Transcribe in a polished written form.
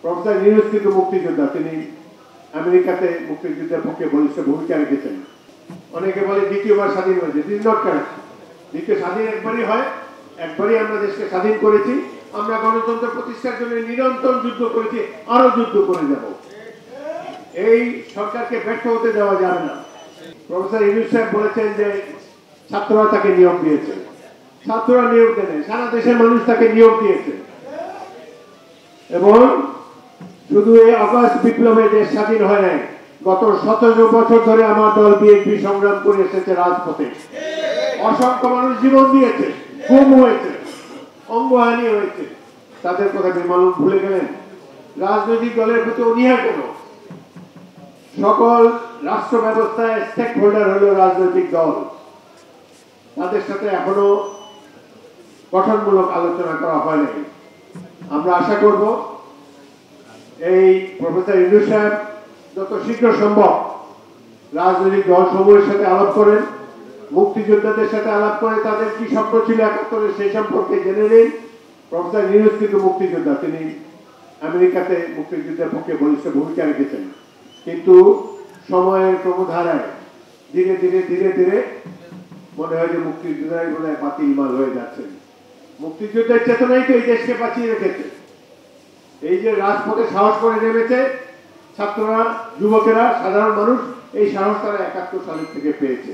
Professor Yunus কিন্তু মুক্তিযোদ্ধা, তিনি আমেরিকাতে মুক্তিযুদ্ধের পক্ষে বলিষ্ঠ ভূমিকা রেখেছেন। অনেকে বলে দ্বিতীয়বার স্বাধীন হয়েছে, দিস নট কারেক্ট। দ্বিতীয় স্বাধীন একবারই হয়, একবারই আমরা দেশকে স্বাধীন করেছি। আমরা গণতন্ত্র প্রতিষ্ঠার জন্য নিরন্তর যুদ্ধ করেছি, আরো যুদ্ধ করে যাব। এই সরকারকে ব্যর্থ হতে দেওয়া যাবে না। প্রফেসর ইউনূস সাহেব বলেছেন যে ছাত্ররা তাকে নিয়োগ দিয়েছে, ছাত্ররা নিয়োগ দেন, সারা দেশের মানুষ তাকে নিয়োগ দিয়েছে। এবং শুধু এই আগস্ট বিপ্লবে দেশ স্বাধীন হয় নাই, গত 17 বছর ধরে আমার দল বিএনপি সংগ্রাম করে এসেছে রাজপথে। অসংখ্য মানুষ জীবন দিয়েছে, গুম হয়েছে, অঙ্গহানি হয়েছে। তাদের কথা বেমালুম ভুলে গেলেন? রাজনৈতিক দলের প্রতি অনীহা কেন? সকল রাষ্ট্র ব্যবস্থায় স্টেক হোল্ডার হলো রাজনৈতিক দল। তাদের সাথে এখনো গঠনমূলক আলোচনা করা হয় নাই। আমরা আশা করব এই প্রফেসর ইউনূস সাহেব যত শীঘ্র সম্ভব রাজনৈতিক দল সমূহের সাথে আলাপ করেন, মুক্তিযোদ্ধাদের সাথে আলাপ করে তাদের কি স্বপ্ন ছিল ৭১ সেই সম্পর্কে জেনে নিন। প্রফেসর ইউনূস কিন্তু মুক্তিযোদ্ধা, তিনি আমেরিকাতে মুক্তিযুদ্ধের পক্ষে বলিষ্ঠ ভূমিকা রেখেছেন। কিন্তু সময়ের ক্রমধারায় ধীরে ধীরে ধীরে ধীরে মনে হয় যে মুক্তিযোদ্ধাই মনে হয় বাতিল মাল হয়ে যাচ্ছেন। মুক্তিযুদ্ধের চেতনাই তো এই দেশকে বাঁচিয়ে রেখেছে। এই যে রাজপথে সাহস করে নেমেছে ছাত্ররা, যুবকেরা, সাধারণ মানুষ, এই সাহস তারা ৭১ সালের থেকে পেয়েছে।